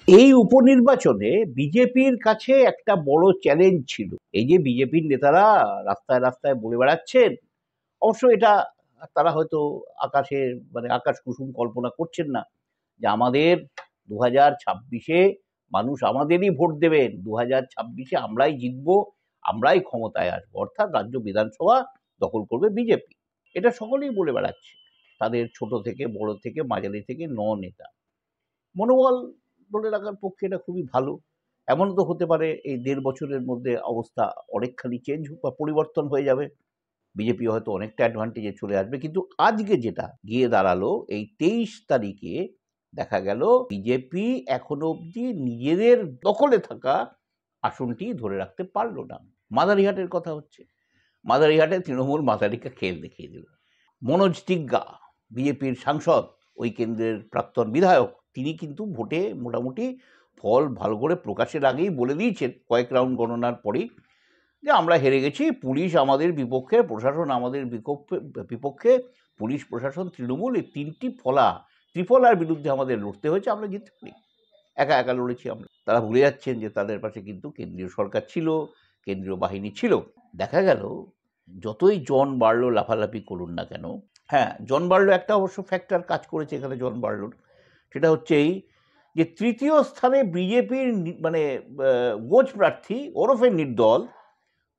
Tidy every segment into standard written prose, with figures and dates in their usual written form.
এই উপনির্বাচনে বিজেপির কাছে একটা বড় চ্যালেঞ্জ ছিল। এই যে বিজেপির নেতারা রাস্তায় রাস্তায় বলে বেড়াচ্ছেন, অবশ্য এটা তারা হয়তো আকাশে আকাশ কুসুম কল্পনা করছেন না যে আমাদের 2026-এ মানুষ আমাদেরই ভোট দেবেন, 2026-এ আমরাই জিতবো, আমরাই ক্ষমতায় আসবো, অর্থাৎ রাজ্য বিধানসভা দখল করবে বিজেপি। এটা সকলেই বলে বেড়াচ্ছে, তাদের ছোট থেকে বড় থেকে মাঝারি থেকে নেতা। মনোবল ধরে রাখার পক্ষে এটা খুবই ভালো। এমন তো হতে পারে এই ১.৫ বছরের মধ্যে অবস্থা অনেকখানি চেঞ্জ বা পরিবর্তন হয়ে যাবে, বিজেপি হয়তো অনেকটা অ্যাডভান্টেজে চলে আসবে। কিন্তু আজকে যেটা গিয়ে দাঁড়ালো, এই ২৩ তারিখে দেখা গেল বিজেপি এখনো অবধি নিজেদের দখলে থাকা আসনটি ধরে রাখতে পারলো না। মাদারিহাটের কথা হচ্ছে, মাদারিহাটে তৃণমূল মাদারিকা খেল দেখিয়ে দিল। মনোজ তিগ্গা, বিজেপির সাংসদ, ওই কেন্দ্রের প্রাক্তন বিধায়ক, তিনি কিন্তু ভোটে মোটামুটি ফল ভালো করে প্রকাশের আগেই বলে দিয়েছেন, কয়েক রাউন্ড গণনার পরেই, যে আমরা হেরে গেছি, পুলিশ আমাদের বিপক্ষে, প্রশাসন আমাদের বিপক্ষে, পুলিশ প্রশাসন তৃণমূল এই তিনটি ত্রিফলার বিরুদ্ধে আমাদের লড়তে হয়েছে, আমরা জিততে পারি, একা একা লড়েছি আমরা। তারা ভুলে যাচ্ছেন যে তাদের পাশে কিন্তু কেন্দ্রীয় সরকার ছিল, কেন্দ্রীয় বাহিনী ছিল। দেখা গেল যতই জন বাড়লো লাফালাফি করুন না কেন, হ্যাঁ জন বাড়লো একটা অবশ্য ফ্যাক্টর কাজ করেছে এখানে জন বাড়লোর, সেটা হচ্ছে এই যে তৃতীয় স্থানে বিজেপির গোজ প্রার্থী ওরফে নির্দল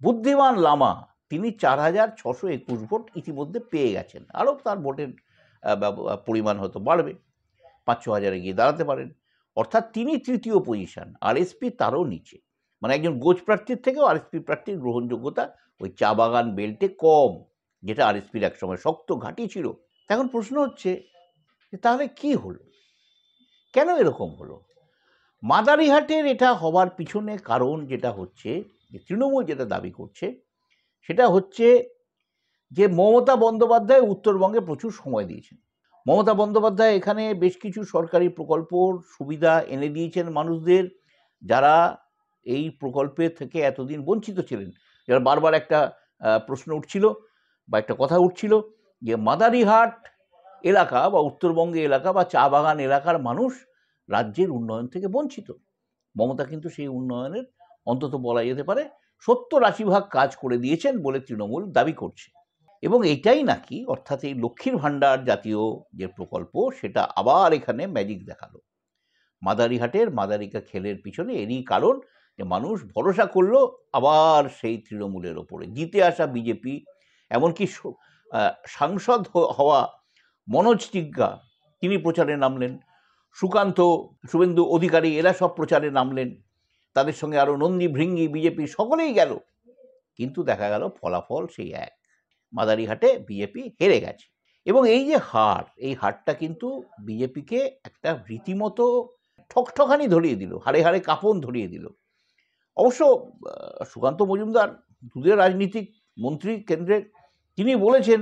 বুদ্ধিমান লামা, তিনি ৪,৬২১ ভোট ইতিমধ্যে পেয়ে গেছেন। আরও তার ভোটের পরিমাণ হয়তো বাড়বে, ৫-৬ হাজারে গিয়ে দাঁড়াতে পারেন, অর্থাৎ তিনি তৃতীয় পজিশন, আরএসপি তারও নিচে। মানে একজন গোজ প্রার্থীর থেকেও আরএসপি প্রার্থীর গ্রহণযোগ্যতা ওই চা বাগান বেল্টে কম, যেটা আরএসপির একসময় শক্ত ঘাঁটি ছিল। এখন প্রশ্ন হচ্ছে যে তাহলে কি হলো, কেন এরকম হলো? মাদারিহাটের এটা হবার পিছনে কারণ যেটা হচ্ছে, যে তৃণমূল যেটা দাবি করছে, সেটা হচ্ছে যে মমতা বন্দ্যোপাধ্যায় উত্তরবঙ্গে প্রচুর সময় দিয়েছেন। মমতা বন্দ্যোপাধ্যায় এখানে বেশ কিছু সরকারি প্রকল্পর সুবিধা এনে দিয়েছেন মানুষদের, যারা এই প্রকল্পের থেকে এতদিন বঞ্চিত ছিলেন। যারা বারবার একটা প্রশ্ন উঠছিল বা একটা কথা উঠছিল যে মাদারিহাট এলাকা বা উত্তরবঙ্গে এলাকা বা চা বাগান এলাকার মানুষ রাজ্যের উন্নয়ন থেকে বঞ্চিত। মমতা কিন্তু সেই উন্নয়নের অন্তত বলা যেতে পারে ৭০-৮০% কাজ করে দিয়েছেন বলে তৃণমূল দাবি করছে। এবং এইটাই নাকি, অর্থাৎ এই লক্ষ্মীর ভাণ্ডার জাতীয় যে প্রকল্প, সেটা আবার এখানে ম্যাজিক দেখালো। মাদারিহাটের মাদারিকা খেলের পিছনে এরই কারণ যে মানুষ ভরসা করলো আবার সেই তৃণমূলের ওপরে। জিতে আসা বিজেপি, এমনকি সাংসদ হওয়া মনোজ তিগ্গা, তিনি প্রচারে নামলেন, শুভেন্দু অধিকারী, এরা সব প্রচারে নামলেন, তাদের সঙ্গে আরও নন্দী ভৃঙ্গি বিজেপি সকলেই গেল, কিন্তু দেখা গেল ফলাফল সেই এক, মাদারিহাটে বিজেপি হেরে গেছে। এবং এই যে হার, এই হারটা কিন্তু বিজেপিকে একটা রীতিমতো ঠকঠকানি ধরিয়ে দিল, হাড়ে হাড়ে কাঁপন ধরিয়ে দিল। অবশ্য সুকান্ত মজুমদার, দুধের রাজনীতিক মন্ত্রী কেন্দ্রের, তিনি বলেছেন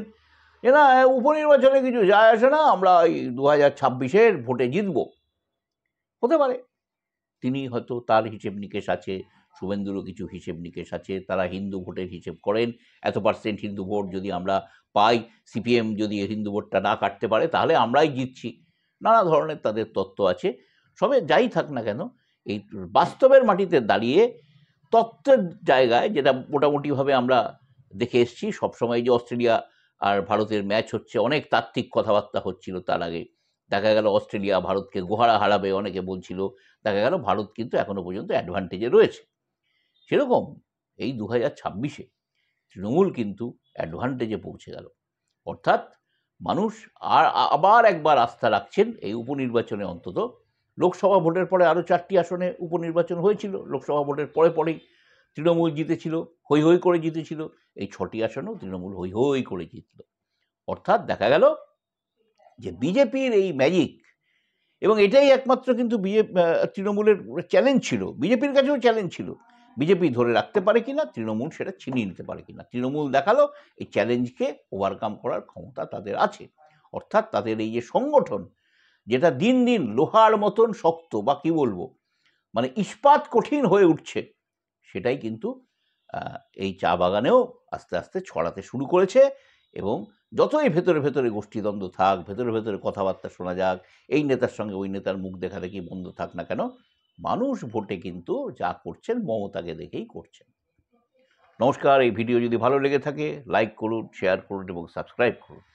যে না, উপনির্বাচনে কিছু যায় আসে না, আমরা এই 2026-এর ভোটে জিতব। হতে পারে, তিনি হয়তো, তার হিসেব নিকেশ আছে, শুভেন্দুরও কিছু হিসেব নিকেশ আছে, তারা হিন্দু ভোটের হিসেব করেন, এত % হিন্দু ভোট যদি আমরা পাই, সিপিএম যদি হিন্দু ভোটটা না কাটতে পারে, তাহলে আমরাই জিতছি। নানা ধরনের তাদের তত্ত্ব আছে। সবে যাই থাক না কেন, এই বাস্তবের মাটিতে দাঁড়িয়ে তত্ত্বের জায়গায়, যেটা মোটামুটিভাবে আমরা দেখে এসেছি সবসময়, যে অস্ট্রেলিয়া আর ভারতের ম্যাচ হচ্ছে, অনেক তাত্ত্বিক কথাবার্তা হচ্ছিল তার আগে, দেখা গেল অস্ট্রেলিয়া ভারতকে গোহারা হারাবে অনেকে বলছিল, দেখা গেল ভারত কিন্তু এখনো পর্যন্ত অ্যাডভান্টেজে রয়েছে। সেরকম এই 2026-এ তৃণমূল কিন্তু অ্যাডভান্টেজে পৌঁছে গেল, অর্থাৎ মানুষ আবার একবার আস্থা রাখছেন এই উপনির্বাচনে। অন্তত লোকসভা ভোটের পরে আরও 4টি আসনে উপনির্বাচন হয়েছিল, লোকসভা ভোটের পরেই তৃণমূল জিতেছিল, হৈ হৈ করে জিতেছিল, এই 6টি আসনেও তৃণমূল হৈ হৈ করে জিতল। অর্থাৎ দেখা গেল যে বিজেপির এই ম্যাজিক, এবং এটাই একমাত্র কিন্তু তৃণমূলের চ্যালেঞ্জ ছিল, বিজেপির কাছেও চ্যালেঞ্জ ছিল, বিজেপি ধরে রাখতে পারে কিনা, তৃণমূল সেটা ছিনিয়ে নিতে পারে কিনা। তৃণমূল দেখালো এই চ্যালেঞ্জকে ওভারকাম করার ক্ষমতা তাদের আছে, অর্থাৎ তাদের এই যে সংগঠন, যেটা দিন দিন লোহার মতন শক্ত, বা কি বলবো, মানে ইস্পাত কঠিন হয়ে উঠছে, সেটাই কিন্তু এই চা বাগানেও আস্তে আস্তে ছড়াতে শুরু করেছে। এবং যতই ভেতরে ভেতরে গোষ্ঠীদ্বন্দ্ব থাক, ভেতরে ভেতরে কথাবার্তা শোনা যাক, এই নেতার সঙ্গে ওই নেতার মুখ দেখা দেখি বন্ধ থাক না কেন, মানুষ ভোটে কিন্তু যা করছেন মমতাকে দেখেই করছেন। নমস্কার, এই ভিডিও যদি ভালো লেগে থাকে লাইক করুন, শেয়ার করুন এবং সাবস্ক্রাইব করুন।